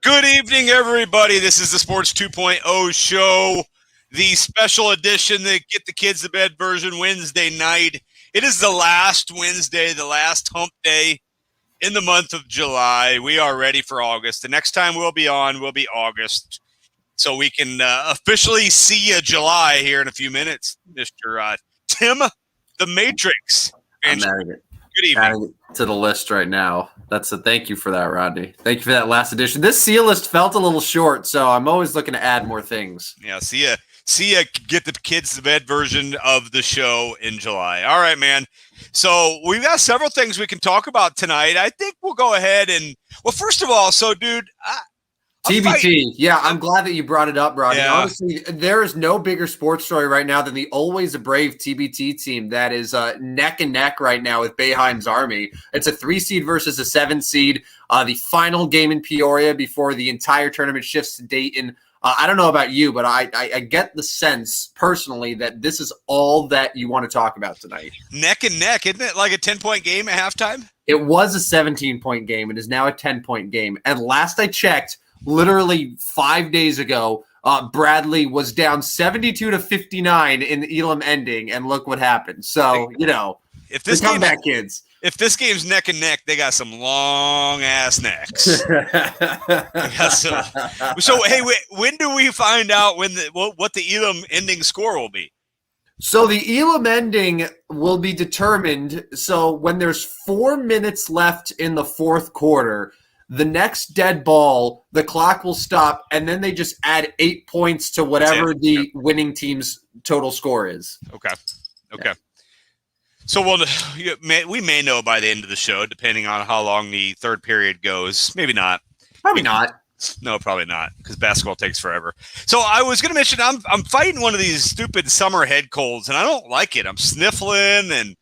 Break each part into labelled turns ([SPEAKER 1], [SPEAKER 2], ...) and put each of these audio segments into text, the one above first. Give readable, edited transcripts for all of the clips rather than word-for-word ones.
[SPEAKER 1] Good evening, everybody. This is the Sports 2.0 show, the special edition, the Get the Kids to Bed version, Wednesday night. It is the last Wednesday, the last hump day in the month of July. We are ready for August. The next time we'll be on will be August, so we can officially see you July here in a few minutes, Mr. Tim, the Matrix.
[SPEAKER 2] I'm adding it.
[SPEAKER 1] Good evening.
[SPEAKER 2] Adding it to the list right now. Thank you for that, Rodney. Thank you for that last edition. This seal list felt a little short, so I'm always looking to add more things.
[SPEAKER 1] Yeah, see ya get the kids to bed version of the show in July. All right, man. So we've got several things we can talk about tonight. I think we'll go ahead and, well, first of all, so dude,
[SPEAKER 2] TBT. Yeah, I'm glad that you brought it up, Rodney.
[SPEAKER 1] Yeah.
[SPEAKER 2] Honestly, there is no bigger sports story right now than the always a brave TBT team that is neck and neck right now with Boeheim's Army. It's a 3 seed versus a 7 seed. The final game in Peoria before the entire tournament shifts to Dayton. I don't know about you, but I get the sense personally that this is all that you want to talk about tonight.
[SPEAKER 1] Neck and neck. Isn't it like a 10-point game at halftime?
[SPEAKER 2] It was a 17-point game. It is now a 10-point game. And last I checked, literally 5 days ago, Bradley was down 72-59 in the Elam ending, and look what happened. So,
[SPEAKER 1] if this
[SPEAKER 2] come back, kids.
[SPEAKER 1] If this game's neck and neck, they got some long ass necks. So, hey, when do we find out what the Elam ending score will be?
[SPEAKER 2] So the Elam ending will be determined. So when there's 4 minutes left in the fourth quarter, the next dead ball, the clock will stop, and then they just add 8 points to whatever the winning team's total score is.
[SPEAKER 1] Okay. Yeah. So we may know by the end of the show, depending on how long the third period goes. Maybe not.
[SPEAKER 2] Probably not.
[SPEAKER 1] No, probably not, because basketball takes forever. So I was going to mention I'm fighting one of these stupid summer head colds, and I don't like it. I'm sniffling and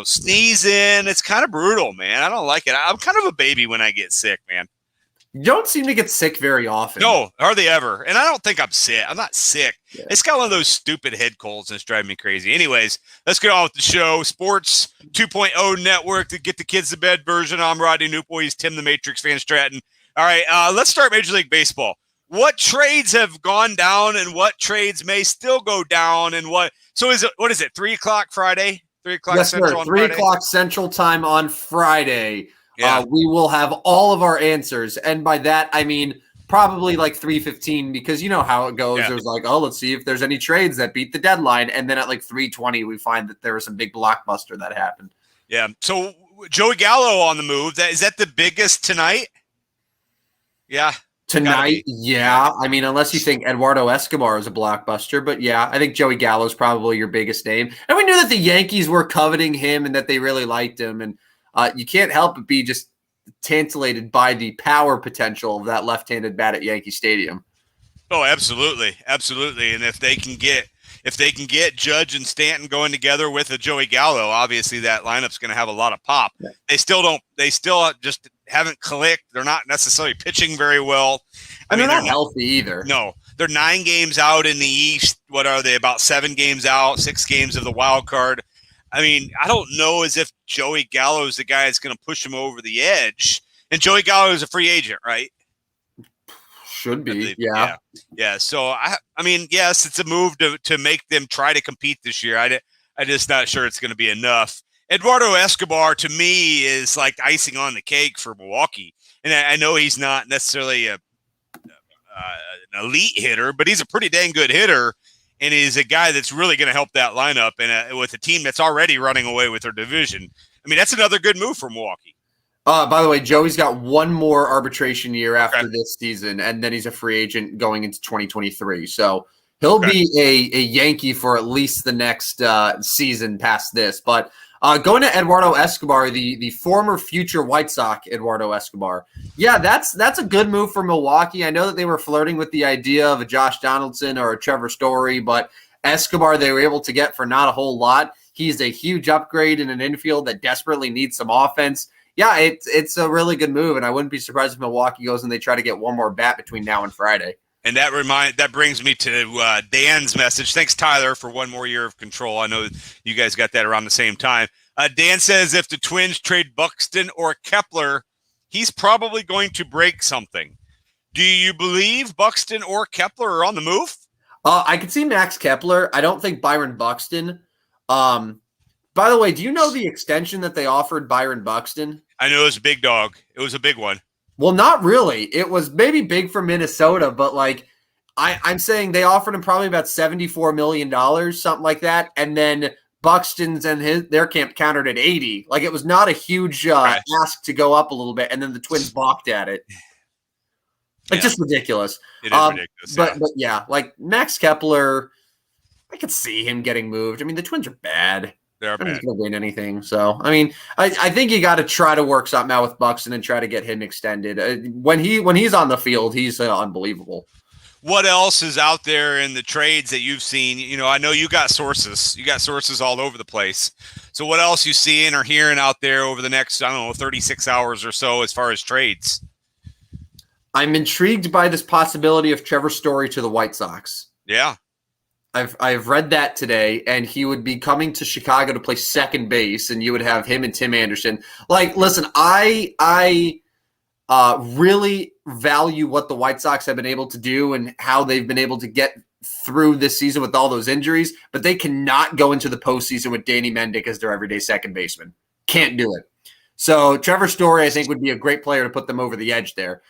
[SPEAKER 1] sneezing. It's kind of brutal, man. I don't like it. I'm kind of a baby when I get sick, man.
[SPEAKER 2] You don't seem to get sick very often.
[SPEAKER 1] No, hardly ever. And I don't think I'm sick. I'm not sick.
[SPEAKER 2] Yeah.
[SPEAKER 1] It's got one of those stupid head colds and it's driving me crazy. Anyways, let's get on with the show. Sports 2.0 Network, to Get the Kids to Bed version. I'm Rodney Newpool. He's Tim the Matrix Van Stratton. All right, let's start Major League Baseball. What trades have gone down and what trades may still go down and what? So what is it, 3 o'clock Friday? 3 o'clock
[SPEAKER 2] yes,
[SPEAKER 1] Central
[SPEAKER 2] sir.
[SPEAKER 1] on
[SPEAKER 2] 3
[SPEAKER 1] Friday?
[SPEAKER 2] o'clock Central time on Friday.
[SPEAKER 1] Yeah.
[SPEAKER 2] We will have all of our answers. And by that, I mean probably like 3:15, because you know how it goes.
[SPEAKER 1] Yeah.
[SPEAKER 2] There's like, let's see if there's any trades that beat the deadline. And then at like 3:20, we find that there was some big blockbuster that happened.
[SPEAKER 1] Yeah. So Joey Gallo on the move. Is that the biggest tonight? Yeah.
[SPEAKER 2] Tonight, yeah. I mean, unless you think Eduardo Escobar is a blockbuster, but yeah, I think Joey Gallo is probably your biggest name. And we knew that the Yankees were coveting him and that they really liked him. And you can't help but be just tantalated by the power potential of that left-handed bat at Yankee Stadium.
[SPEAKER 1] Oh, absolutely, absolutely. And if they can get Judge and Stanton going together with a Joey Gallo, obviously that lineup's going to have a lot of pop. Yeah. They still just haven't clicked. They're not necessarily pitching very well.
[SPEAKER 2] I mean, they're not healthy either.
[SPEAKER 1] No, they're 9 games out in the East. What are they? About 7 games out, 6 games of the wild card. I mean, I don't know as if Joey Gallo is the guy that's going to push him over the edge. And Joey Gallo is a free agent, right?
[SPEAKER 2] Should be, yeah.
[SPEAKER 1] So I mean, yes, it's a move to make them try to compete this year. I'm just not sure it's going to be enough. Eduardo Escobar to me is like icing on the cake for Milwaukee, and I know he's not necessarily an elite hitter, but he's a pretty dang good hitter, and he's a guy that's really going to help that lineup and with a team that's already running away with their division. I mean, that's another good move for Milwaukee.
[SPEAKER 2] By the way, Joey's got one more arbitration year after this season, and then he's a free agent going into 2023. So he'll be a Yankee for at least the next season past this. But going to Eduardo Escobar, the former future White Sox Eduardo Escobar. Yeah, that's a good move for Milwaukee. I know that they were flirting with the idea of a Josh Donaldson or a Trevor Story, but Escobar they were able to get for not a whole lot. He's a huge upgrade in an infield that desperately needs some offense. Yeah, it's a really good move, and I wouldn't be surprised if Milwaukee goes and they try to get one more bat between now and Friday.
[SPEAKER 1] And that brings me to Dan's message. Thanks, Tyler, for one more year of control. I know you guys got that around the same time. Dan says if the Twins trade Buxton or Kepler, he's probably going to break something. Do you believe Buxton or Kepler are on the move?
[SPEAKER 2] I could see Max Kepler. I don't think Byron Buxton. By the way, do you know the extension that they offered Byron Buxton?
[SPEAKER 1] I know it was a big dog. It was a big one.
[SPEAKER 2] Well, not really. It was maybe big for Minnesota, but like I'm saying they offered him probably about $74 million, something like that. And then Buxton's and their camp countered at 80. Like it was not a huge ask to go up a little bit. And then the Twins balked at it. Like just ridiculous.
[SPEAKER 1] It is ridiculous.
[SPEAKER 2] But yeah, like Max Kepler, I could see him getting moved. I mean, the Twins are bad.
[SPEAKER 1] They're bad.
[SPEAKER 2] He's going to win anything. So, I mean, I think you got to try to work something out with Buxton and try to get him extended. When he's on the field, he's unbelievable.
[SPEAKER 1] What else is out there in the trades that you've seen? You know, I know you got sources. You got sources all over the place. So what else you seeing or hearing out there over the next, 36 hours or so as far as trades?
[SPEAKER 2] I'm intrigued by this possibility of Trevor Story to the White Sox.
[SPEAKER 1] Yeah.
[SPEAKER 2] I've read that today, and he would be coming to Chicago to play second base, and you would have him and Tim Anderson. Like, listen, I really value what the White Sox have been able to do and how they've been able to get through this season with all those injuries, but they cannot go into the postseason with Danny Mendick as their everyday second baseman. Can't do it. So Trevor Story, I think, would be a great player to put them over the edge there.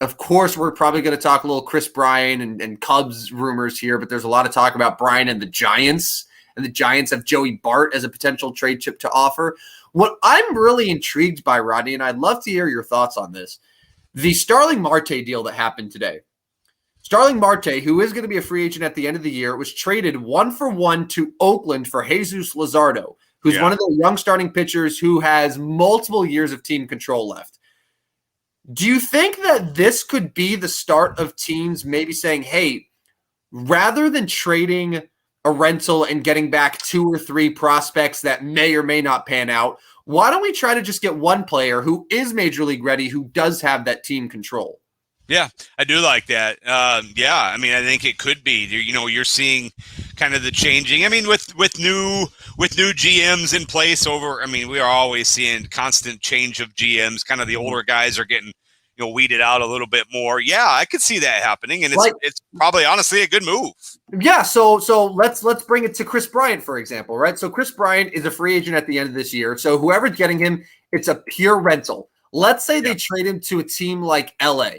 [SPEAKER 2] Of course, we're probably going to talk a little Chris Bryant and Cubs rumors here, but there's a lot of talk about Bryant and the Giants, and the Giants have Joey Bart as a potential trade chip to offer. What I'm really intrigued by, Rodney, and I'd love to hear your thoughts on this, the Starling Marte deal that happened today. Starling Marte, who is going to be a free agent at the end of the year, was traded 1-for-1 to Oakland for Jesus Luzardo, who's one of the young starting pitchers who has multiple years of team control left. Do you think that this could be the start of teams maybe saying, hey, rather than trading a rental and getting back 2 or 3 prospects that may or may not pan out, why don't we try to just get one player who is major league ready, who does have that team control?
[SPEAKER 1] Yeah, I do like that. Yeah, I mean, I think it could be. You're seeing kind of the changing. I mean, with new GMs in place we are always seeing constant change of GMs. Kind of the older guys are getting weeded out a little bit more. Yeah, I could see that happening, and it's probably honestly a good move.
[SPEAKER 2] Yeah, so let's bring it to Chris Bryant, for example, right? So Chris Bryant is a free agent at the end of this year. So whoever's getting him, it's a pure rental. Let's say they trade him to a team like LA.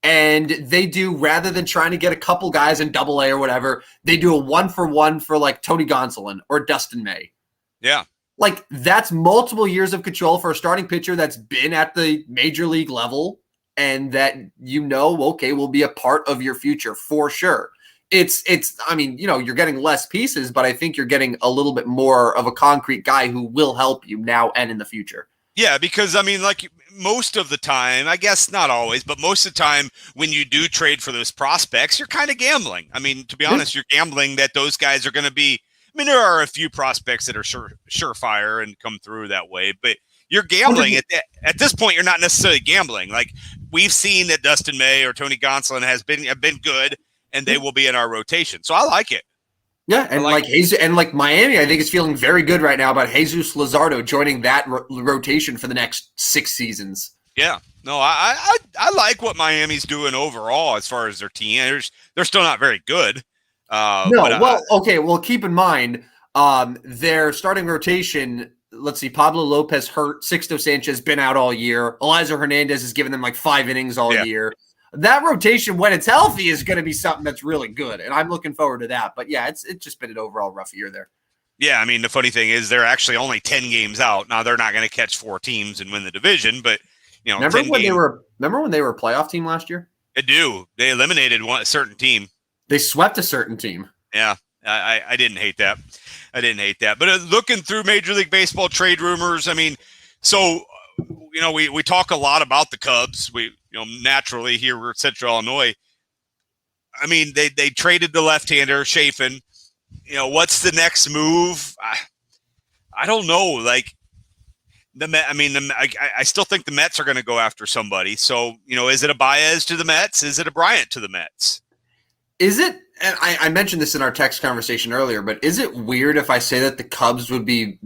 [SPEAKER 2] And they do, rather than trying to get a couple guys in Double-A or whatever, they do a 1-for-1 for like Tony Gonsolin or Dustin May.
[SPEAKER 1] Yeah.
[SPEAKER 2] Like that's multiple years of control for a starting pitcher that's been at the major league level and that will be a part of your future for sure. It's you're getting less pieces, but I think you're getting a little bit more of a concrete guy who will help you now and in the future.
[SPEAKER 1] Yeah, because like most of the time, I guess not always, but most of the time when you do trade for those prospects, you're kind of gambling. I mean, to be honest, you're gambling that those guys are going to be, there are a few prospects that are surefire and come through that way, but you're gambling. At this point, you're not necessarily gambling. Like we've seen that Dustin May or Tony Gonsolin have been good, and they will be in our rotation. So I like it.
[SPEAKER 2] Yeah, and like Miami, I think is feeling very good right now about Jesus Luzardo joining that rotation for the next 6 seasons.
[SPEAKER 1] Yeah, no, I like what Miami's doing overall as far as their team. They're still not very good.
[SPEAKER 2] Keep in mind their starting rotation. Let's see, Pablo Lopez hurt, Sixto Sanchez been out all year. Eliza Hernandez has given them like 5 innings all year. That rotation, when it's healthy, is going to be something that's really good, and I'm looking forward to that. But yeah, it's just been an overall rough year there.
[SPEAKER 1] Yeah, I mean, the funny thing is they're actually only 10 games out. Now they're not going to catch 4 teams and win the division, but
[SPEAKER 2] remember when they were a playoff team last year?
[SPEAKER 1] They do. They eliminated a certain team.
[SPEAKER 2] They swept a certain team.
[SPEAKER 1] Yeah, I didn't hate that. But looking through Major League Baseball trade rumors, I mean, so we talk a lot about the Cubs. We naturally here we're Central Illinois. I mean, they traded the left-hander Chafin. What's the next move? I don't know. Like I still think the Mets are going to go after somebody. So is it a Baez to the Mets? Is it a Bryant to the Mets?
[SPEAKER 2] Is it? And I mentioned this in our text conversation earlier, but is it weird if I say that the Cubs would be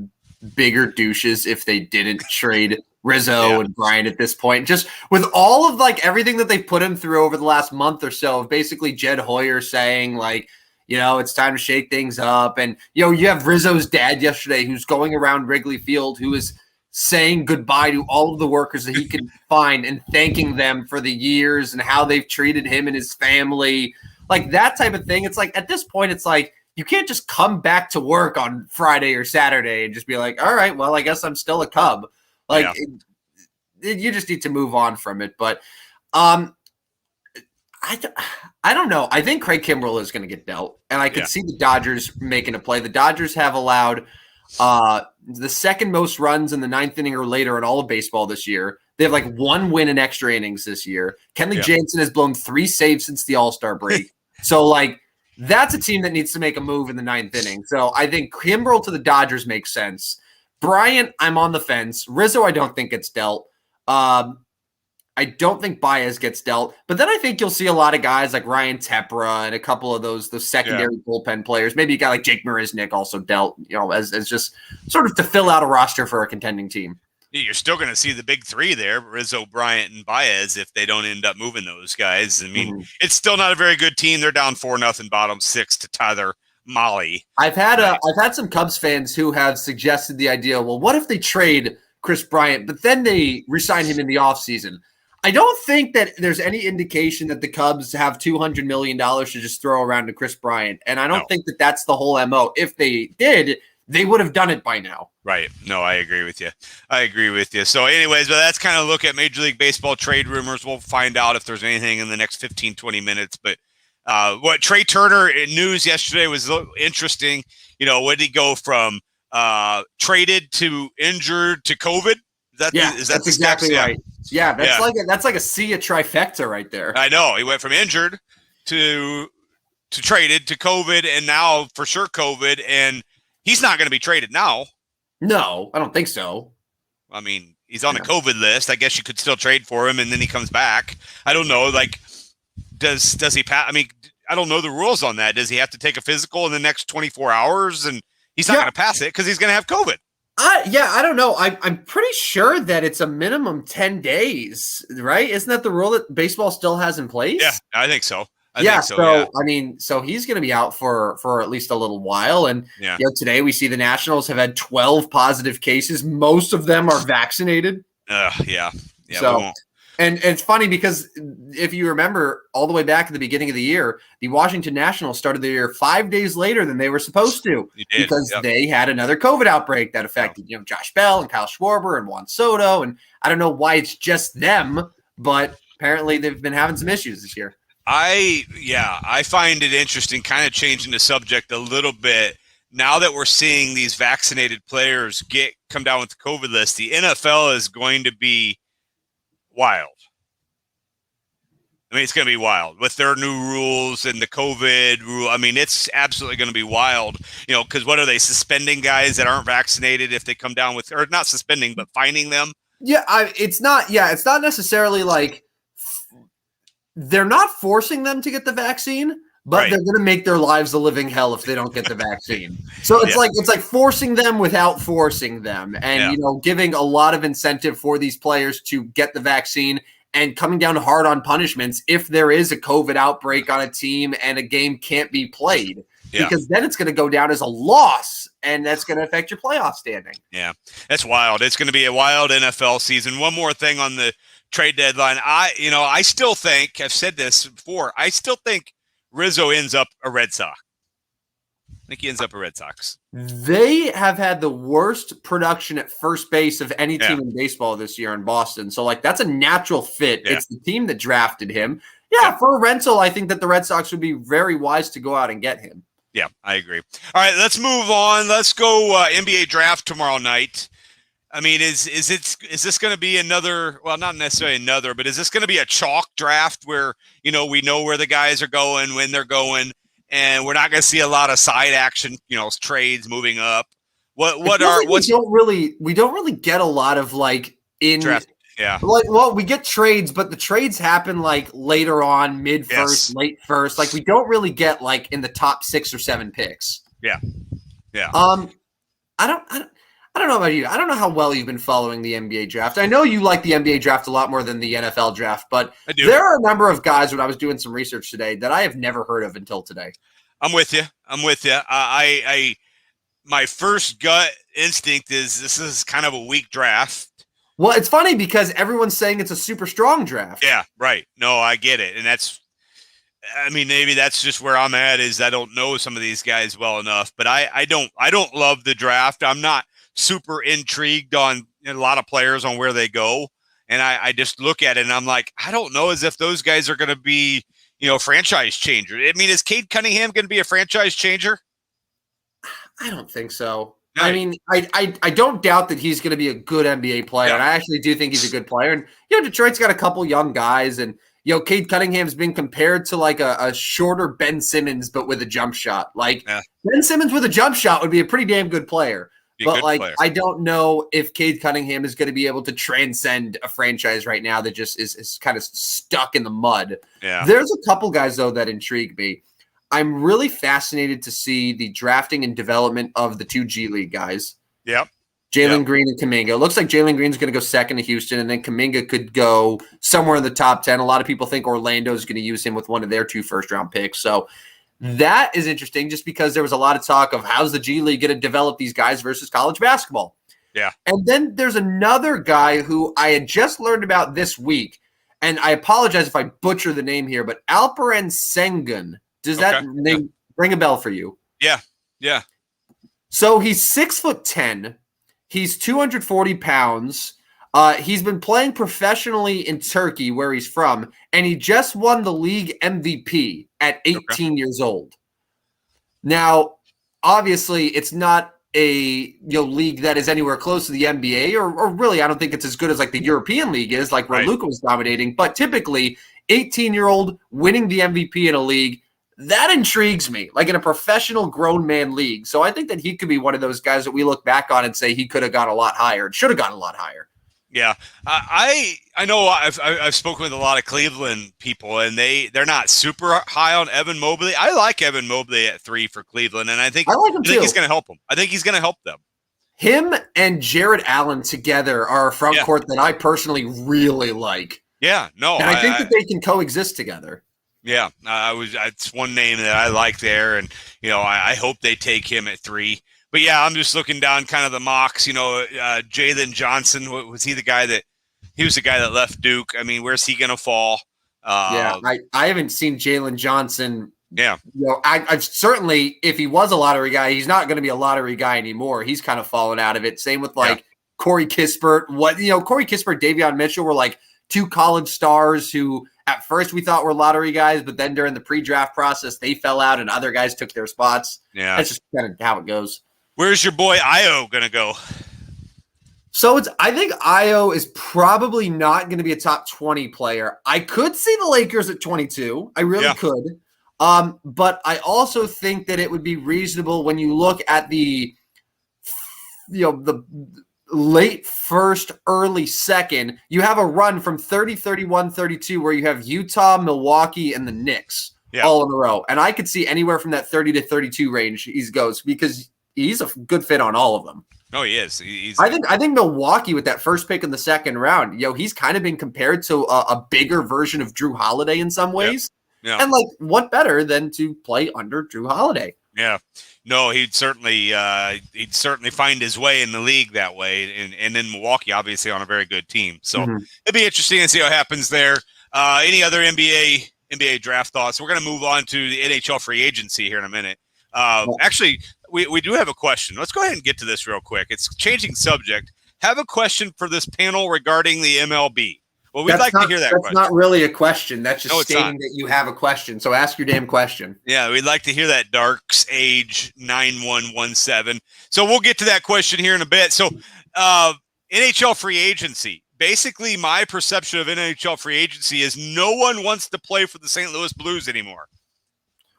[SPEAKER 2] bigger douches if they didn't trade Rizzo and Bryant at this point. Just with all of like everything that they put him through over the last month or so, of basically Jed Hoyer saying like, it's time to shake things up. And, you have Rizzo's dad yesterday who's going around Wrigley Field, who is saying goodbye to all of the workers that he can find and thanking them for the years and how they've treated him and his family. Like that type of thing. It's like at this point, it's like you can't just come back to work on Friday or Saturday and just be like, all right, well, I guess I'm still a Cub. Like you just need to move on from it. But I don't know. I think Craig Kimbrell is going to get dealt, and I could see the Dodgers making a play. The Dodgers have allowed the second most runs in the ninth inning or later in all of baseball this year. They have like one win in extra innings this year. Kenley Jansen has blown 3 saves since the All-Star break. So like that's a team that needs to make a move in the ninth inning. So I think Kimbrell to the Dodgers makes sense. Bryant, I'm on the fence. Rizzo, I don't think gets dealt. I don't think Baez gets dealt. But then I think you'll see a lot of guys like Ryan Tepera and a couple of those secondary bullpen players. Maybe a guy like Jake Marisnick also dealt, as just sort of to fill out a roster for a contending team.
[SPEAKER 1] You're still going to see the big three there, Rizzo, Bryant, and Baez, if they don't end up moving those guys. I mean, it's still not a very good team. They're down 4-0, bottom 6 to Tyler Molly.
[SPEAKER 2] I've had some Cubs fans who have suggested the idea, well, what if they trade Chris Bryant, but then they re-sign him in the offseason? I don't think that there's any indication that the Cubs have $200 million to just throw around to Chris Bryant. And I don't think that that's the whole MO. If they did, they would have done it by now.
[SPEAKER 1] Right. No, I agree with you. So anyways, but that's kind of look at Major League Baseball trade rumors. We'll find out if there's anything in the next 15, 20 minutes. But what Trey Turner news yesterday was interesting. When did he go from traded to injured to COVID?
[SPEAKER 2] That's exactly right. Yeah, that's like a see a trifecta right there.
[SPEAKER 1] I know. He went from injured to traded to COVID, and now for sure COVID, and he's not going to be traded now.
[SPEAKER 2] No, I don't think so.
[SPEAKER 1] I mean, he's on a COVID list. I guess you could still trade for him, and then he comes back. I don't know. Like, does he pass? I mean, I don't know the rules on that. Does he have to take a physical in the next 24 hours? And he's not going to pass it because he's going to have COVID.
[SPEAKER 2] I don't know. I'm pretty sure that it's a minimum 10 days, right? Isn't that the rule that baseball still has in place?
[SPEAKER 1] Yeah, I think so. I mean, so he's going to be out for at least a little while. And today we see the Nationals have had 12 positive cases. Most of them are vaccinated. So,
[SPEAKER 2] and it's funny because if you remember all the way back at the beginning of the year, the Washington Nationals started the year 5 days later than they were supposed to because they had another COVID outbreak that affected, Josh Bell and Kyle Schwarber and Juan Soto. And I don't know why it's just them, but apparently they've been having some issues this year.
[SPEAKER 1] I find it interesting, kind of changing the subject a little bit. Now that we're seeing these vaccinated players come down with the COVID list, the NFL is going to be wild. I mean, it's going to be wild with their new rules and the COVID rule. I mean, it's absolutely going to be wild, because what are they suspending guys that aren't vaccinated if they come down with, or not suspending, but fining them?
[SPEAKER 2] It's not necessarily like they're not forcing them to get the vaccine, but they're going to make their lives a living hell if they don't get the vaccine. So it's like forcing them without forcing them, and giving a lot of incentive for these players to get the vaccine and coming down hard on punishments if there is a COVID outbreak on a team and a game can't be played, because then it's going to go down as a loss, and that's going to affect your playoff standing. Yeah,
[SPEAKER 1] that's wild. It's going to be a wild NFL season. One more thing on the trade deadline. I still think, I've said this before, I still think Rizzo ends up a Red Sox. I think he ends up a Red Sox.
[SPEAKER 2] They have had the worst production at first base of any team in baseball this year in Boston. So, that's a natural fit. Yeah. It's the team that drafted him. For a rental, I think that the Red Sox would be very wise to go out and get him.
[SPEAKER 1] Yeah, I agree. All right, let's move on. Let's go NBA draft tomorrow night. I mean, is this going to be another? Well, not necessarily another, but is this going to be a chalk draft where we know where the guys are going, when they're going, and we're not going to see a lot of side action, trades moving up? We don't really get a lot of in draft. Yeah.
[SPEAKER 2] We get trades, but the trades happen later on, mid first, late first. We don't really get in the top 6 or 7 picks.
[SPEAKER 1] Yeah. Yeah.
[SPEAKER 2] I don't know about you. I don't know how well you've been following the NBA draft. I know you like the NBA draft a lot more than the NFL draft, but
[SPEAKER 1] I do.
[SPEAKER 2] there are a number of guys when I was doing some research today that I have never heard of until today.
[SPEAKER 1] I'm with you. My first gut instinct is this is kind of a weak draft.
[SPEAKER 2] Well, it's funny because everyone's saying it's a super strong draft.
[SPEAKER 1] Yeah, right. No, I get it. And maybe that's just where I'm at is I don't know some of these guys well enough, but I don't love the draft. I'm not super intrigued on a lot of players on where they go. And I just look at it and I'm like, I don't know as if those guys are going to be, franchise changer. I mean, is Cade Cunningham going to be a franchise changer?
[SPEAKER 2] I don't think so.
[SPEAKER 1] No.
[SPEAKER 2] I mean, I don't doubt that he's going to be a good NBA player, and I actually do think he's a good player. And Detroit's got a couple young guys, and Cade Cunningham's been compared to like a shorter Ben Simmons, but with a jump shot. Like Ben Simmons with a jump shot would be a pretty damn good player. But I don't know if Cade Cunningham is going to be able to transcend a franchise right now that just is kind of stuck in the mud.
[SPEAKER 1] Yeah.
[SPEAKER 2] There's a couple guys though that intrigue me. I'm really fascinated to see the drafting and development of the two G League guys.
[SPEAKER 1] Yep.
[SPEAKER 2] Jalen Green and Kuminga. It looks like Jalen Green's going to go second to Houston, and then Kuminga could go somewhere in the top 10. A lot of people think Orlando is going to use him with one of their 2 first-round picks. So that is interesting just because there was a lot of talk of how's the G League going to develop these guys versus college basketball.
[SPEAKER 1] Yeah.
[SPEAKER 2] And then there's another guy who I had just learned about this week, and I apologize if I butcher the name here, but Alperen Sengun. Does that name ring a bell for you?
[SPEAKER 1] Yeah. Yeah.
[SPEAKER 2] So he's 6'10". He's 240 pounds. He's been playing professionally in Turkey, where he's from, and he just won the league MVP at 18 years old. Now, obviously, it's not a league that is anywhere close to the NBA, or really, I don't think it's as good as like the European League is, like where Luka was dominating. But typically, 18-year-old winning the MVP in a league, that intrigues me, like in a professional grown man league. So I think that he could be one of those guys that we look back on and say he could have gone a lot higher, should have gone a lot higher.
[SPEAKER 1] Yeah, I know I've spoken with a lot of Cleveland people, and they're not super high on Evan Mobley. I like Evan Mobley at 3 for Cleveland, and I think he's going to help them. I think he's going to help them. Him
[SPEAKER 2] and Jared Allen together are a front court that I personally really like.
[SPEAKER 1] Yeah, no,
[SPEAKER 2] and I think that they can coexist together.
[SPEAKER 1] Yeah, it's one name that I like there, and I hope they take him at 3. But yeah, I'm just looking down kind of the mocks. Jalen Johnson, was he the guy that left Duke? I mean, where's he going to fall?
[SPEAKER 2] I haven't seen Jalen Johnson.
[SPEAKER 1] Yeah,
[SPEAKER 2] I've certainly, if he was a lottery guy, he's not going to be a lottery guy anymore. He's kind of fallen out of it. Same with Corey Kispert. Corey Kispert, Davion Mitchell were like 2 college stars who at first we thought were lottery guys, but then during the pre-draft process, they fell out and other guys took their spots.
[SPEAKER 1] Yeah.
[SPEAKER 2] That's just kind of how it goes.
[SPEAKER 1] Where's your boy Io going to go?
[SPEAKER 2] So I think Io is probably not going to be a top 20 player. I could see the Lakers at 22. I really could. But I also think that it would be reasonable when you look at the late first, early second, you have a run from 30, 31, 32 where you have Utah, Milwaukee, and the Knicks all in a row. And I could see anywhere from that 30 to 32 range he goes because he's a good fit on all of them.
[SPEAKER 1] Oh, he is.
[SPEAKER 2] I think Milwaukee with that first pick in the second round, he's kind of been compared to a bigger version of Drew Holiday in some ways.
[SPEAKER 1] Yeah.
[SPEAKER 2] And what better than to play under Drew Holiday?
[SPEAKER 1] Yeah. No, he'd certainly find his way in the league that way, and in Milwaukee, obviously, on a very good team. So it'd be interesting to see what happens there. Any other NBA draft thoughts? We're going to move on to the NHL free agency here in a minute. Actually, we do have a question. Let's go ahead and get to this real quick. It's changing subject. Have a question for this panel regarding the MLB. Well, we'd like to hear that question.
[SPEAKER 2] That's not really a question. That's just stating that you have a question. So ask your damn question.
[SPEAKER 1] Yeah, we'd like to hear that. Darks Age 9117. So we'll get to that question here in a bit. So NHL free agency. Basically, my perception of NHL free agency is no one wants to play for the St. Louis Blues anymore.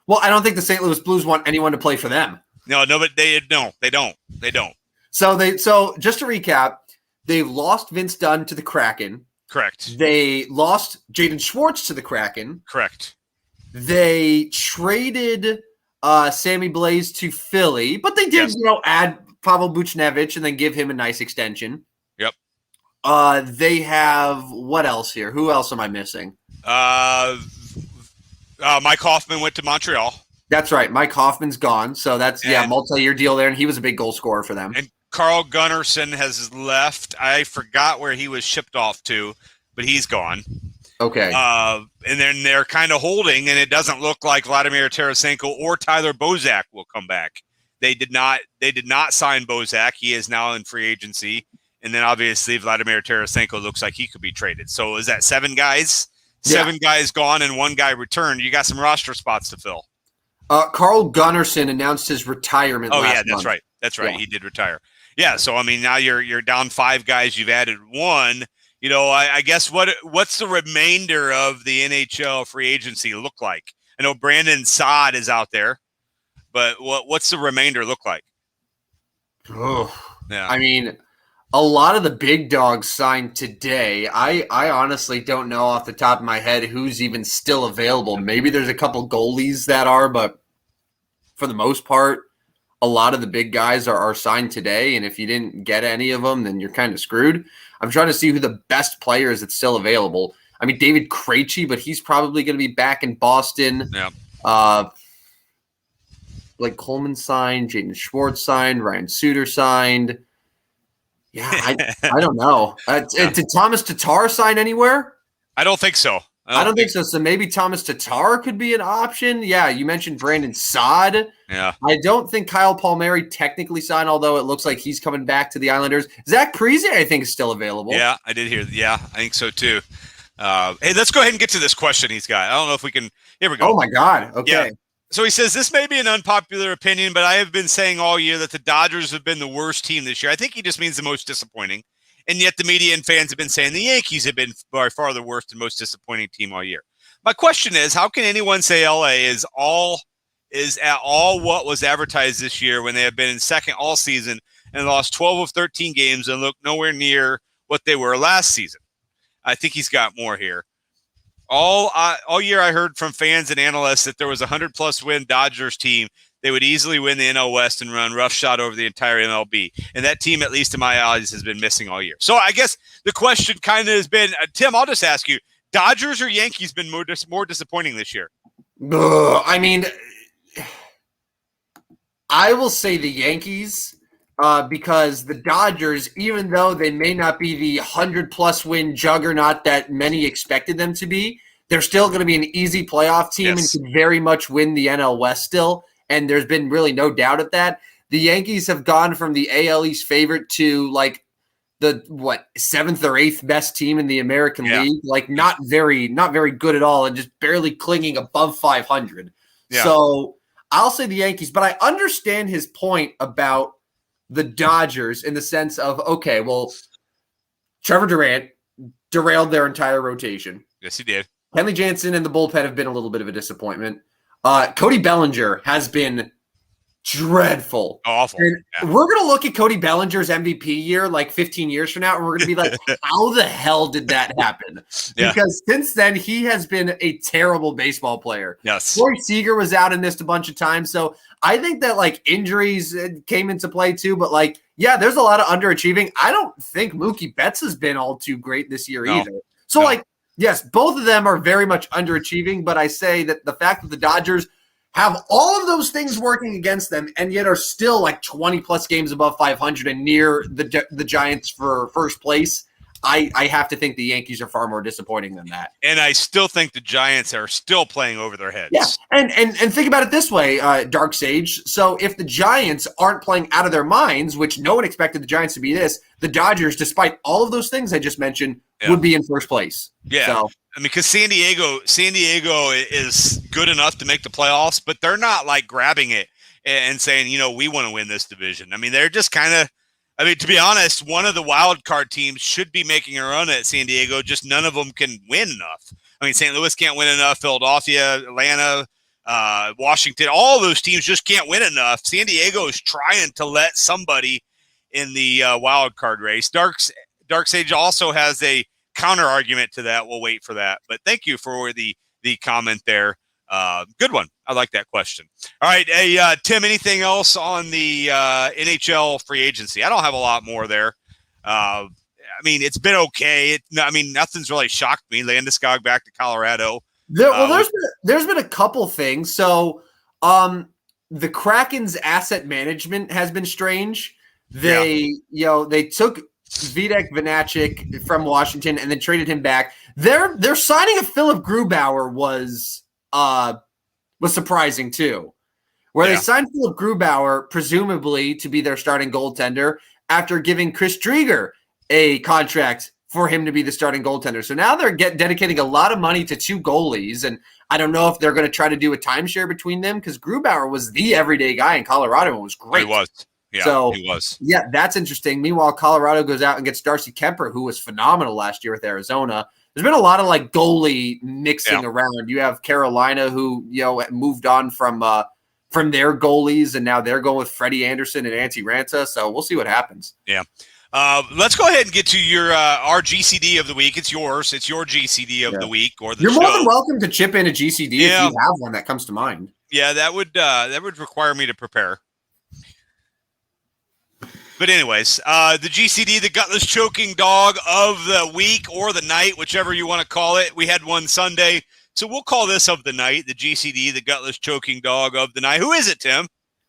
[SPEAKER 2] Well, I don't think the St. Louis Blues want anyone to play for them.
[SPEAKER 1] No, but they don't.
[SPEAKER 2] So just to recap, they've lost Vince Dunn to the Kraken.
[SPEAKER 1] Correct.
[SPEAKER 2] They lost Jaden Schwartz to the Kraken.
[SPEAKER 1] Correct.
[SPEAKER 2] They traded Sammy Blais to Philly, but they did, add Pavel Buchnevich and then give him a nice extension.
[SPEAKER 1] Yep.
[SPEAKER 2] They have what else here? Who else am I missing?
[SPEAKER 1] Mike Hoffman went to Montreal.
[SPEAKER 2] That's right. Mike Hoffman's gone. So that's, multi-year deal there. And he was a big goal scorer for them.
[SPEAKER 1] And Carl Gunnarsson has left. I forgot where he was shipped off to, but he's gone.
[SPEAKER 2] Okay.
[SPEAKER 1] And then they're kind of holding, and it doesn't look like Vladimir Tarasenko or Tyler Bozak will come back. They did not sign Bozak. He is now in free agency. And then obviously Vladimir Tarasenko looks like he could be traded. So is that 7 guys?
[SPEAKER 2] Yeah.
[SPEAKER 1] 7 guys gone and 1 guy returned. You got some roster spots to fill.
[SPEAKER 2] Carl Gunnarsson announced his retirement last month.
[SPEAKER 1] That's right. That's right. Yeah. He did retire. Yeah, so I mean now you're down 5 guys, you've added 1. You know, I guess what's the remainder of the NHL free agency look like? I know Brandon Saad is out there, but what's the remainder look like?
[SPEAKER 2] Oh, yeah. I mean, a lot of the big dogs signed today. I honestly don't know off the top of my head who's even still available. Maybe there's a couple goalies that are, but for the most part, a lot of the big guys are signed today. And if you didn't get any of them, then you're kind of screwed. I'm trying to see who the best player is that's still available. I mean, David Krejci, but he's probably going to be back in Boston.
[SPEAKER 1] Yeah.
[SPEAKER 2] Blake Coleman signed, Jaden Schwartz signed, Ryan Suter signed. Yeah, I don't know. Did Thomas Tatar sign anywhere?
[SPEAKER 1] I don't think so.
[SPEAKER 2] I don't think so. So maybe Thomas Tatar could be an option. Yeah, you mentioned Brandon Saad.
[SPEAKER 1] Yeah.
[SPEAKER 2] I don't think Kyle Palmieri technically signed, although it looks like he's coming back to the Islanders. Zach Parise, I think, is still available.
[SPEAKER 1] Yeah, I did hear. Yeah, I think so too. Hey, let's go ahead and get to this question he's got. I don't know if we can. Here we go.
[SPEAKER 2] Oh, my God. Okay.
[SPEAKER 1] Yeah. So he says, this may be an unpopular opinion, but I have been saying all year that the Dodgers have been the worst team this year. I think he just means the most disappointing. And yet the media and fans have been saying the Yankees have been by far the worst and most disappointing team all year. My question is, how can anyone say LA is at all what was advertised this year when they have been in second all season and lost 12 of 13 games and look nowhere near what they were last season? I think he's got more here. All year I heard from fans and analysts that there was a 100-plus win Dodgers team. They would easily win the NL West and run roughshod over the entire MLB. And that team, at least in my eyes, has been missing all year. So I guess the question kind of has been, Tim, I'll just ask you, Dodgers or Yankees been more disappointing this year?
[SPEAKER 2] I mean, I will say the Yankees because the Dodgers, even though they may not be the 100-plus win juggernaut that many expected them to be, they're still going to be an easy playoff team and can very much win the NL West still. And there's been really no doubt at that. The Yankees have gone from the AL East favorite to like the 7th or 8th best team in the American League. Like not very good at all and just barely clinging above 500. Yeah. So I'll say the Yankees, but I understand his point about the Dodgers in the sense of, okay, well, Trevor Durant derailed their entire rotation.
[SPEAKER 1] Yes, he did.
[SPEAKER 2] Kenley Jansen and the bullpen have been a little bit of a disappointment. Cody Bellinger has been dreadful.
[SPEAKER 1] Awful.
[SPEAKER 2] Yeah. We're going to look at Cody Bellinger's MVP year like 15 years from now, and we're going to be like, how the hell did that happen? Yeah. Because since then, he has been a terrible baseball player.
[SPEAKER 1] Yes.
[SPEAKER 2] Corey Seager was out and missed a bunch of times. So I think that like injuries came into play too, but like, yeah, there's a lot of underachieving. I don't think Mookie Betts has been all too great this year either. So like, yes, both of them are very much underachieving, but I say that the fact that the Dodgers have all of those things working against them and yet are still like 20-plus games above 500 and near the Giants for first place, I have to think the Yankees are far more disappointing than that.
[SPEAKER 1] And I still think the Giants are still playing over their heads.
[SPEAKER 2] Yeah, and think about it this way, Dark Sage. So if the Giants aren't playing out of their minds, which no one expected the Giants to be this, the Dodgers, despite all of those things I just mentioned, would be in first place.
[SPEAKER 1] Yeah.
[SPEAKER 2] So,
[SPEAKER 1] I mean, because San Diego is good enough to make the playoffs, but they're not like grabbing it and saying, we want to win this division. I mean, they're just kind of, to be honest, one of the wild card teams should be making a run at San Diego. Just none of them can win enough. I mean, St. Louis can't win enough. Philadelphia, Atlanta, Washington, all those teams just can't win enough. San Diego is trying to let somebody in the wild card race. Dark Sage also has a counter argument to that. We'll wait for that. But thank you for the comment there. Good one. I like that question. All right. Hey, Tim, anything else on the NHL free agency? I don't have a lot more there. I mean, it's been okay. Nothing's really shocked me. Landeskog back to Colorado.
[SPEAKER 2] There's been a couple things. So, the Kraken's asset management has been strange. They took Vitek Vanacek from Washington and then traded him back. Their signing of Philip Grubauer was surprising too, where they signed Philip Grubauer presumably to be their starting goaltender after giving Chris Drieger a contract for him to be the starting goaltender. So now they're dedicating a lot of money to two goalies, and I don't know if they're going to try to do a timeshare between them because Grubauer was the everyday guy in Colorado and was great.
[SPEAKER 1] He was. Yeah,
[SPEAKER 2] so,
[SPEAKER 1] he was.
[SPEAKER 2] Yeah, that's interesting. Meanwhile, Colorado goes out and gets Darcy Kemper, who was phenomenal last year with Arizona. There's been a lot of goalie mixing around. You have Carolina who, moved on from their goalies, and now they're going with Freddie Anderson and Antti Ranta. So we'll see what happens.
[SPEAKER 1] Yeah. Let's go ahead and get to your our GCD of the week. It's yours. It's your GCD of the week or the
[SPEAKER 2] You're
[SPEAKER 1] show.
[SPEAKER 2] more than welcome to chip in a GCD if you have one that comes to mind.
[SPEAKER 1] Yeah, that would require me to prepare. But anyways, the GCD, the gutless choking dog of the week or the night, whichever you want to call it. We had one Sunday, so we'll call this of the night, the GCD, the gutless choking dog of the night. Who is it, Tim?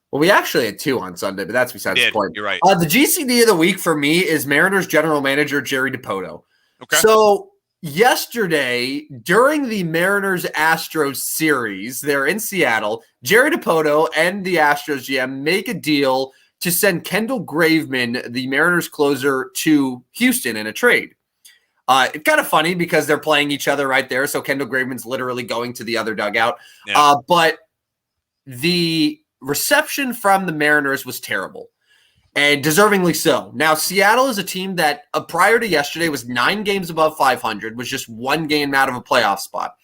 [SPEAKER 2] Well, we actually had two on Sunday, but that's beside the point.
[SPEAKER 1] You're right.
[SPEAKER 2] The GCD of the week for me is Mariners general manager Jerry Dipoto.
[SPEAKER 1] Okay.
[SPEAKER 2] So yesterday, during the Mariners-Astros series, they're in Seattle, Jerry Dipoto and the Astros GM make a deal to send Kendall Graveman, the Mariners closer, to Houston in a trade. It's kind of funny because they're playing each other right there, so Kendall Graveman's literally going to the other dugout.
[SPEAKER 1] Yeah.
[SPEAKER 2] But the reception from the Mariners was terrible, and deservingly so. Now, Seattle is a team that prior to yesterday was 9 games above 500, was just 1 game out of a playoff spot,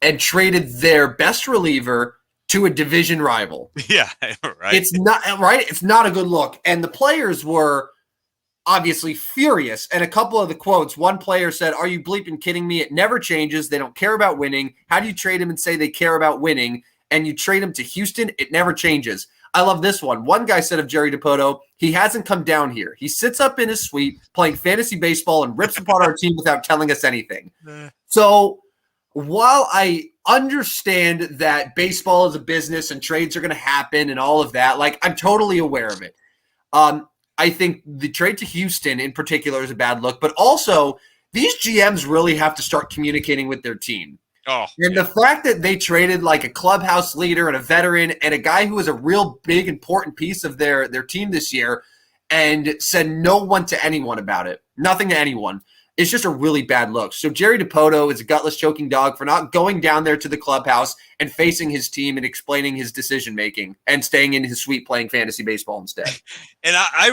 [SPEAKER 2] and traded their best reliever to a division rival.
[SPEAKER 1] Yeah, right.
[SPEAKER 2] It's not right. It's not a good look. And the players were obviously furious. And a couple of the quotes, one player said, "Are you bleeping kidding me? It never changes. They don't care about winning. How do you trade him and say they care about winning? And you trade him to Houston? It never changes." I love this one. One guy said of Jerry Dipoto, "He hasn't come down here. He sits up in his suite playing fantasy baseball and rips apart our team without telling us anything." So while I understand that baseball is a business and trades are going to happen and all of that, I'm totally aware of it. I think the trade to Houston in particular is a bad look, but also these GMs really have to start communicating with their team. The fact that they traded a clubhouse leader and a veteran and a guy who was a real big, important piece of their team this year and said no one to anyone about it, nothing to anyone, it's just a really bad look. So Jerry Dipoto is a gutless choking dog for not going down there to the clubhouse and facing his team and explaining his decision-making and staying in his suite playing fantasy baseball instead.
[SPEAKER 1] And I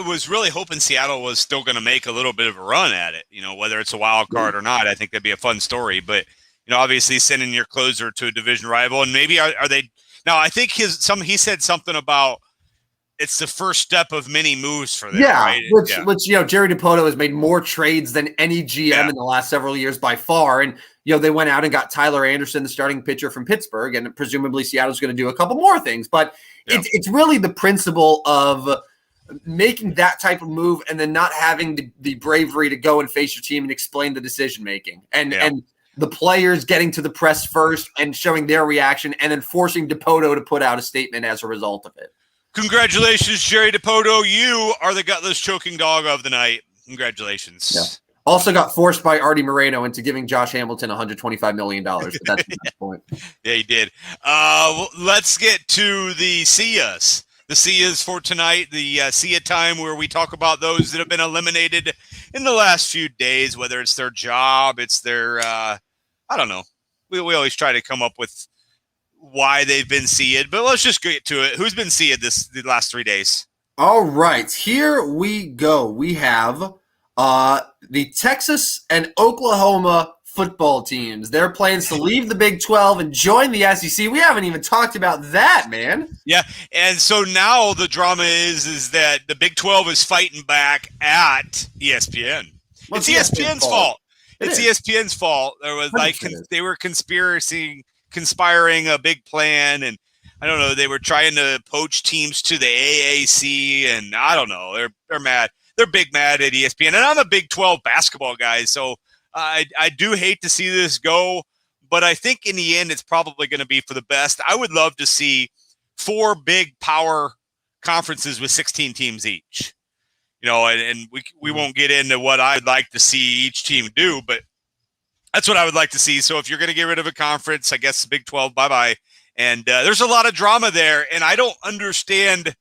[SPEAKER 1] was really hoping Seattle was still going to make a little bit of a run at it, whether it's a wild card or not. I think that'd be a fun story. But, obviously sending your closer to a division rival, and maybe are they – now I think he said something about it's the first step of many moves for them.
[SPEAKER 2] Yeah,
[SPEAKER 1] right?
[SPEAKER 2] Which Jerry Dipoto has made more trades than any GM in the last several years by far. And, they went out and got Tyler Anderson, the starting pitcher from Pittsburgh, and presumably Seattle's going to do a couple more things. But it's really the principle of making that type of move and then not having the bravery to go and face your team and explain the decision-making. And the players getting to the press first and showing their reaction and then forcing Dipoto to put out a statement as a result of it.
[SPEAKER 1] Congratulations, Jerry Dipoto. You are the gutless choking dog of the night. Congratulations.
[SPEAKER 2] Yeah. Also got forced by Artie Moreno into giving Josh Hamilton $125 million. But that's the next point.
[SPEAKER 1] Yeah, he did. Let's get to the SIAs. The SIAs for tonight, the SIA time where we talk about those that have been eliminated in the last few days, whether it's their job, it's their, I don't know. We always try to come up with why they've been SIA'd, but let's just get to it. Who's been SIA'd the last 3 days?
[SPEAKER 2] All right, here we go. We have the Texas and Oklahoma football teams. They're plans to leave the Big 12 and join the SEC. We haven't even talked about that, man.
[SPEAKER 1] Yeah, and so now the drama is that the Big 12 is fighting back at ESPN. It's ESPN's fault. It's ESPN's fault. There was they were conspiring conspiring a big plan, and I don't know, they were trying to poach teams to the AAC, and I don't know, they're mad. They're big mad at ESPN, and I'm a Big 12 basketball guy, so I do hate to see this go, but I think in the end it's probably going to be for the best. I would love to see 4 big power conferences with 16 teams each. And we won't get into what I'd like to see each team do, but that's what I would like to see. So if you're going to get rid of a conference, I guess Big 12, bye-bye. And there's a lot of drama there, and I don't understand.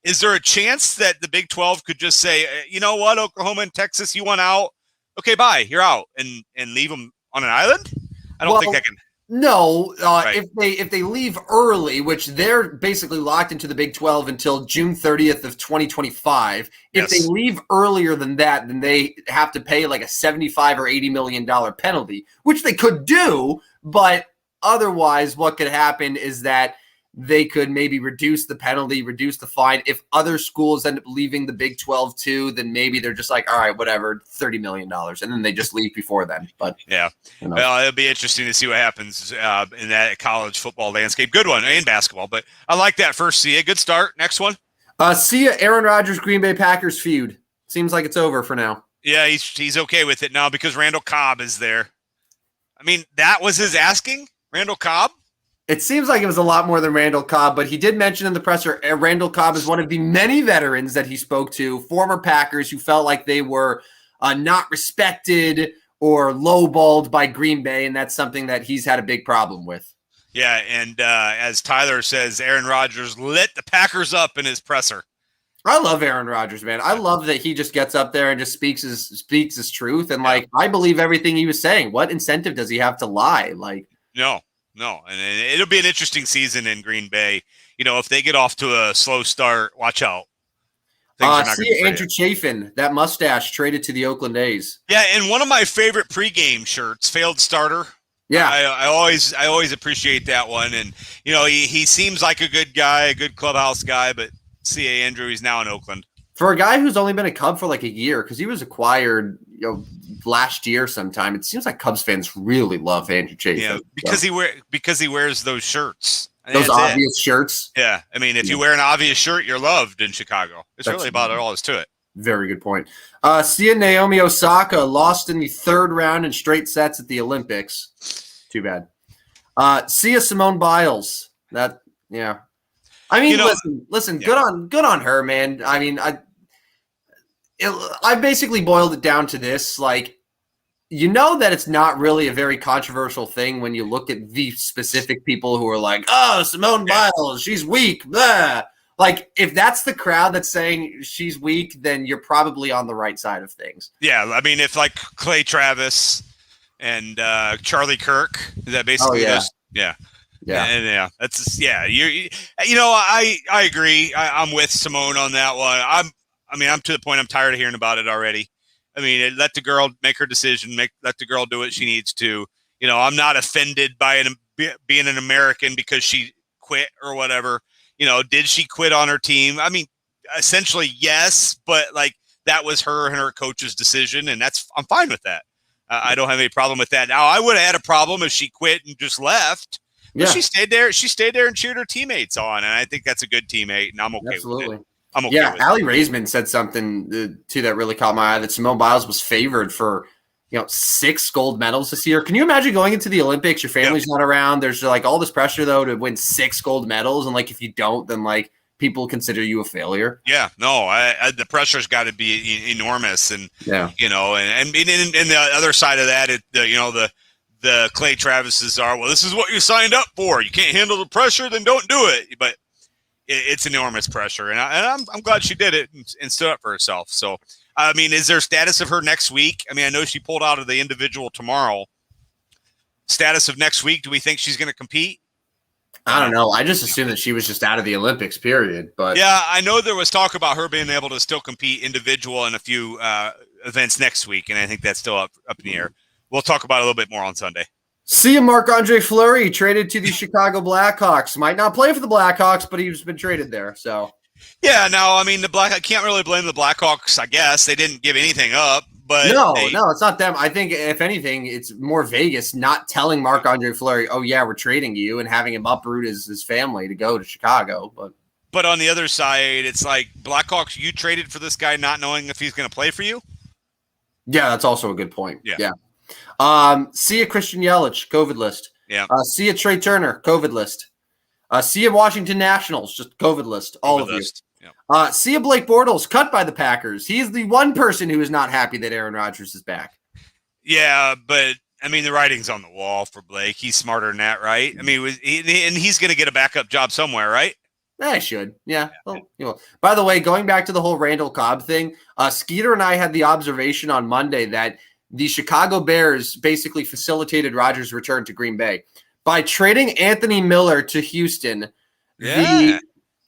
[SPEAKER 1] Is there a chance that the Big 12 could just say, you know what, Oklahoma and Texas, you want out? Okay, bye, you're out, and leave them on an island? I don't think that can.
[SPEAKER 2] No,
[SPEAKER 1] Right.
[SPEAKER 2] if they leave early, which they're basically locked into the Big 12 until June 30th of 2025. If
[SPEAKER 1] Yes.
[SPEAKER 2] they leave earlier than that, then they have to pay like a $75 or $80 million penalty, which they could do. But otherwise, what could happen is that they could maybe reduce the penalty, reduce the fine. If other schools end up leaving the Big 12 too, then maybe they're just like, all right, whatever, $30 million. And then they just leave before then. But
[SPEAKER 1] yeah, well, it'll be interesting to see what happens in that college football landscape. Good one, and basketball. But I like that first. See a good start. Next one.
[SPEAKER 2] See ya, Aaron Rodgers, Green Bay Packers feud. Seems like it's over for now.
[SPEAKER 1] Yeah, he's okay with it now because Randall Cobb is there. I mean, that was his asking, Randall Cobb.
[SPEAKER 2] It seems like it was a lot more than Randall Cobb, but he did mention in the presser Randall Cobb is one of the many veterans that he spoke to, former Packers, who felt like they were not respected or lowballed by Green Bay, and that's something that he's had a big problem with.
[SPEAKER 1] Yeah, and as Tyler says, Aaron Rodgers lit the Packers up in his presser.
[SPEAKER 2] I love Aaron Rodgers, man. I love that he just gets up there and just speaks his truth, and I believe everything he was saying. What incentive does he have to lie?
[SPEAKER 1] No, and it'll be an interesting season in Green Bay. If they get off to a slow start, watch out.
[SPEAKER 2] See Andrew Chafin, that mustache traded to the Oakland A's.
[SPEAKER 1] Yeah, and one of my favorite pregame shirts, failed starter.
[SPEAKER 2] Yeah,
[SPEAKER 1] I always appreciate that one, and he seems like a good guy, a good clubhouse guy. But C.A. Andrew, he's now in Oakland.
[SPEAKER 2] For a guy who's only been a Cub for like a year, because he was acquired, last year sometime. It seems like Cubs fans really love Andrew Chafin.
[SPEAKER 1] Yeah, because he wears those shirts.
[SPEAKER 2] Those obvious shirts.
[SPEAKER 1] Yeah, I mean, if you wear an obvious shirt, you're loved in Chicago. That's really about all is to it.
[SPEAKER 2] Very good point. See Naomi Osaka lost in the 3rd round in straight sets at the Olympics. Too bad. See Simone Biles. I mean, listen.
[SPEAKER 1] Yeah.
[SPEAKER 2] Good on her, man. I mean, I basically boiled it down to this, that it's not really a very controversial thing when you look at the specific people who are like, oh, Simone Biles, she's weak, blah. If that's the crowd that's saying she's weak, then you're probably on the right side of things.
[SPEAKER 1] Yeah, I mean, if Clay Travis and Charlie Kirk, is that basically those? Yeah.
[SPEAKER 2] Yeah.
[SPEAKER 1] And that's I agree. I'm with Simone on that one. I'm to the point I'm tired of hearing about it already. I mean, let the girl make her decision. Let the girl do what she needs to. I'm not offended by being an American because she quit or whatever. Did she quit on her team? I mean, essentially yes, but that was her and her coach's decision, and I'm fine with that. I don't have any problem with that. Now, I would have had a problem if she quit and just left. But she stayed there. She stayed there and cheered her teammates on, and I think that's a good teammate, and I'm okay with it. I'm okay with
[SPEAKER 2] Allie Raisman said something too that really caught my eye, that Simone Biles was favored for 6 gold medals this year. Can you imagine going into the Olympics? Your family's not around. There's all this pressure though to win 6 gold medals, and if you don't, then people consider you a failure.
[SPEAKER 1] Yeah, no, the pressure's got to be enormous, and and the other side of that, the Clay Travises are, well, this is what you signed up for. You can't handle the pressure, then don't do it. But it's enormous pressure, and I'm glad she did it and stood up for herself. So, I mean, is there status of her next week? I mean, I know she pulled out of the individual tomorrow. Status of next week, do we think she's going to compete?
[SPEAKER 2] I don't know. I just assumed that she was just out of the Olympics, period. But
[SPEAKER 1] yeah, I know there was talk about her being able to still compete individual in a few events next week, and I think that's still up in the air. We'll talk about it a little bit more on Sunday.
[SPEAKER 2] See you, Marc-Andre Fleury, traded to the Chicago Blackhawks. Might not play for the Blackhawks, but he's been traded there. So
[SPEAKER 1] yeah, no, I mean, I can't really blame the Blackhawks, I guess. They didn't give anything up, but
[SPEAKER 2] No, it's not them. I think if anything, it's more Vegas not telling Marc-Andre Fleury, "Oh yeah, we're trading you," and having him uproot his family to go to Chicago.
[SPEAKER 1] But on the other side, it's like Blackhawks. You traded for this guy, not knowing if he's going to play for you.
[SPEAKER 2] Yeah, that's also a good point.
[SPEAKER 1] Yeah.
[SPEAKER 2] See ya, Christian Yelich, COVID list.
[SPEAKER 1] Yeah.
[SPEAKER 2] See ya, Trey Turner, COVID list. See ya, Washington Nationals, just COVID list. All of you. Yeah. See ya, Blake Bortles, cut by the Packers. He's the one person who is not happy that Aaron Rodgers is back.
[SPEAKER 1] Yeah, but I mean, the writing's on the wall for Blake. He's smarter than that, right? I mean, and he's going to get a backup job somewhere, right?
[SPEAKER 2] I should. Yeah. Well, by the way, going back to the whole Randall Cobb thing, Skeeter and I had the observation on Monday that the Chicago Bears basically facilitated Rodgers' return to Green Bay. By trading Anthony Miller to Houston, the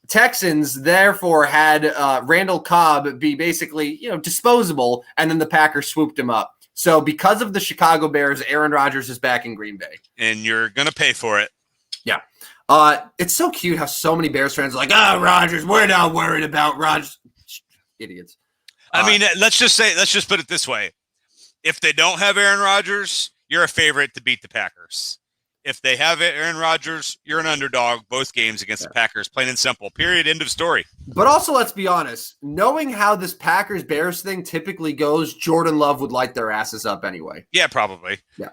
[SPEAKER 2] Texans therefore had Randall Cobb be basically, disposable, and then the Packers swooped him up. So because of the Chicago Bears, Aaron Rodgers is back in Green Bay.
[SPEAKER 1] And you're going to pay for it.
[SPEAKER 2] Yeah. It's so cute how so many Bears fans are like, Rodgers, we're not worried about Rodgers. Idiots.
[SPEAKER 1] I mean, let's just put it this way. If they don't have Aaron Rodgers, you're a favorite to beat the Packers. If they have Aaron Rodgers, you're an underdog both games against the Packers. Plain and simple. Period. End of story.
[SPEAKER 2] But also, let's be honest. Knowing how this Packers-Bears thing typically goes, Jordan Love would light their asses up anyway.
[SPEAKER 1] Yeah, probably.
[SPEAKER 2] Yeah.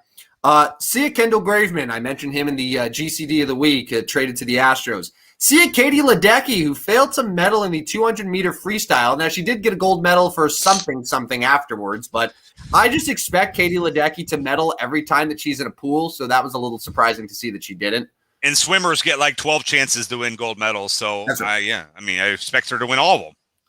[SPEAKER 2] See ya, Kendall Graveman. I mentioned him in the GCD of the week, traded to the Astros. See ya, Katie Ledecky, who failed to medal in the 200-meter freestyle. Now, she did get a gold medal for something afterwards, but I just expect Katie Ledecky to medal every time that she's in a pool, so that was a little surprising to see that she didn't.
[SPEAKER 1] And swimmers get like 12 chances to win gold medals, so right. I expect her to win all of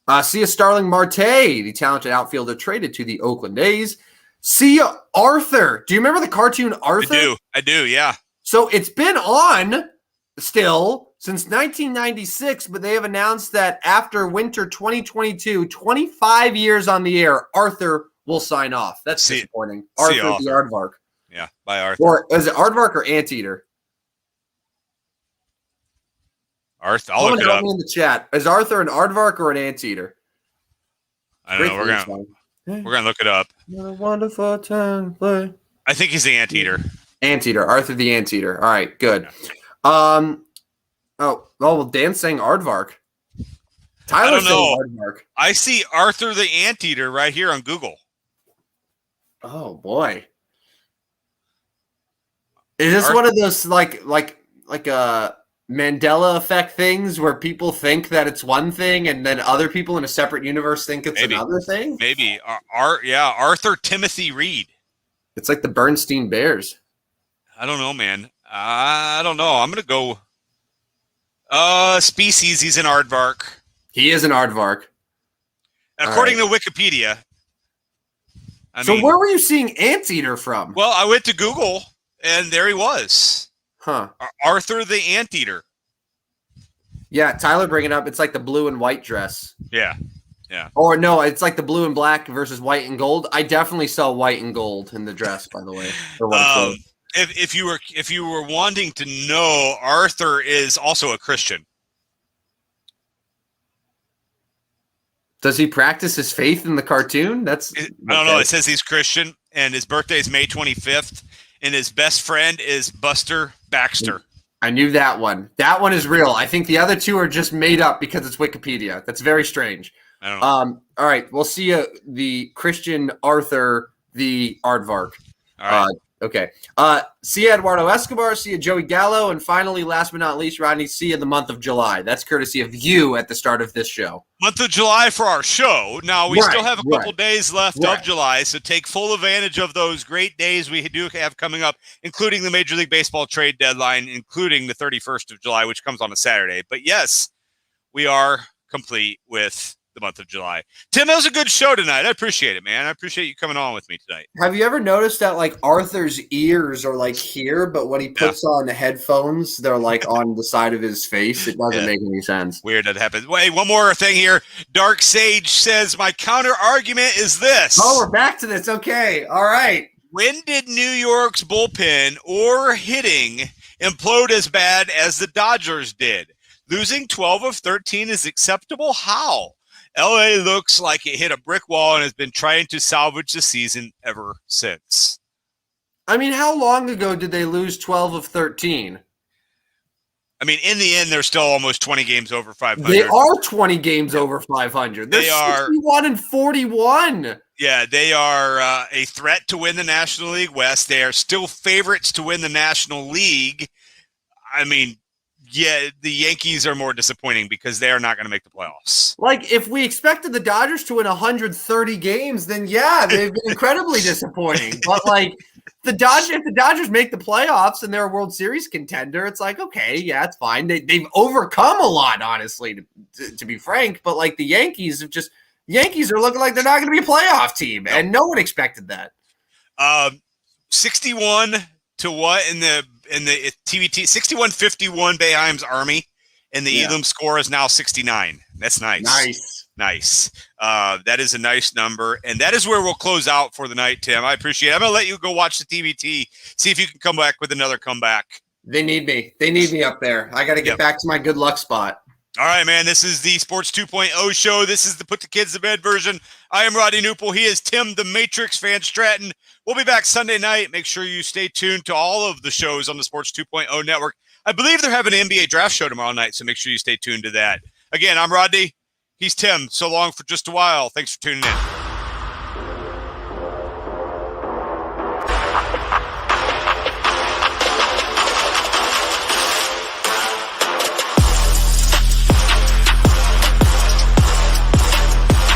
[SPEAKER 1] them.
[SPEAKER 2] See ya, Starling Marte, the talented outfielder traded to the Oakland A's. See ya, Arthur. Do you remember the cartoon Arthur?
[SPEAKER 1] I do, yeah.
[SPEAKER 2] So it's been on still since 1996, but they have announced that after winter 2022, 25 years on the air, Arthur will sign off. That's disappointing. Arthur the Aardvark.
[SPEAKER 1] Yeah, by Arthur.
[SPEAKER 2] Or is it Aardvark or Anteater?
[SPEAKER 1] Arthur, I'll look it up.
[SPEAKER 2] Me in the chat. Is Arthur an Aardvark or an Anteater?
[SPEAKER 1] I don't know. We're gonna look it up.
[SPEAKER 2] What a wonderful time play.
[SPEAKER 1] I think he's the Anteater.
[SPEAKER 2] Anteater, Arthur the Anteater. All right, good. Dan's saying Aardvark. Tyler's saying Aardvark.
[SPEAKER 1] I see Arthur the Anteater right here on Google.
[SPEAKER 2] Oh boy. Is this one of those like a Mandela effect things where people think that it's one thing and then other people in a separate universe think it's another thing?
[SPEAKER 1] Maybe. Arthur Timothy Reed.
[SPEAKER 2] It's like the Bernstein Bears.
[SPEAKER 1] I don't know, man. I don't know. I'm going to go species. He's an aardvark.
[SPEAKER 2] He is an aardvark.
[SPEAKER 1] According to Wikipedia.
[SPEAKER 2] Where were you seeing Anteater from?
[SPEAKER 1] Well, I went to Google, and there he was.
[SPEAKER 2] Huh.
[SPEAKER 1] Arthur the Anteater.
[SPEAKER 2] Yeah, Tyler bringing up, it's like the blue and white dress.
[SPEAKER 1] Yeah.
[SPEAKER 2] Or no, it's like the blue and black versus white and gold. I definitely saw white and gold in the dress, by the way.
[SPEAKER 1] If you were wanting to know, Arthur is also a Christian.
[SPEAKER 2] Does he practice his faith in the cartoon? I
[SPEAKER 1] don't know. It says he's Christian, and his birthday is May 25th, and his best friend is Buster Baxter.
[SPEAKER 2] I knew that one. That one is real. I think the other two are just made up because it's Wikipedia. That's very strange.
[SPEAKER 1] I don't know.
[SPEAKER 2] All right. We'll see you, the Christian Arthur, the Aardvark.
[SPEAKER 1] All right.
[SPEAKER 2] Okay. See you, Eduardo Escobar. See you, Joey Gallo. And finally, last but not least, Rodney, see you in the month of July. That's courtesy of you at the start of this show.
[SPEAKER 1] Month of July for our show. Now, we still have a couple days left of July, so take full advantage of those great days we do have coming up, including the Major League Baseball trade deadline, including the 31st of July, which comes on a Saturday. But yes, we are complete with the month of July. Tim, that was a good show tonight. I appreciate it, man. I appreciate you coming on with me tonight.
[SPEAKER 2] Have you ever noticed that like Arthur's ears are like here, but when he puts on the headphones, they're like on the side of his face? It doesn't make any sense.
[SPEAKER 1] Weird that happens. Wait, one more thing here. Dark Sage says, my counter argument is this.
[SPEAKER 2] Oh, we're back to this. Okay. All right.
[SPEAKER 1] When did New York's bullpen or hitting implode as bad as the Dodgers did? Losing 12 of 13 is acceptable? How? LA looks like it hit a brick wall and has been trying to salvage the season ever since.
[SPEAKER 2] I mean, how long ago did they lose 12 of 13?
[SPEAKER 1] I mean, in the end, they're still almost 20 games over 500.
[SPEAKER 2] They are 20 games over 500. They're 61 and 41.
[SPEAKER 1] Yeah, they are a threat to win the National League West. They are still favorites to win the National League. I mean, yeah, the Yankees are more disappointing because they are not going to make the playoffs.
[SPEAKER 2] Like, if we expected the Dodgers to win 130 games, then yeah, they've been incredibly disappointing. But like, if the Dodgers make the playoffs and they're a World Series contender, it's like, okay, yeah, it's fine. They've overcome a lot, honestly, to be frank. But like the Yankees are looking like they're not going to be a playoff team, and no one expected that.
[SPEAKER 1] 61 to what in the TBT? 61-51 Boeheim's Army, and the Elam score is now 69. That's nice. Nice. That is a nice number, and that is where we'll close out for the night, Tim. I appreciate it. I'm going to let you go watch the TBT, see if you can come back with another comeback.
[SPEAKER 2] They need me. They need me up there. I got to get back to my good luck spot.
[SPEAKER 1] All right, man. This is the Sports 2.0 show. This is the Put the Kids to Bed version. I am Rodney Newple. He is Tim the Matrix Van Stratton. We'll be back Sunday night. Make sure you stay tuned to all of the shows on the Sports 2.0 network. I believe they're having an NBA draft show tomorrow night, so make sure you stay tuned to that. Again, I'm Rodney. He's Tim. So long for just a while. Thanks for tuning in.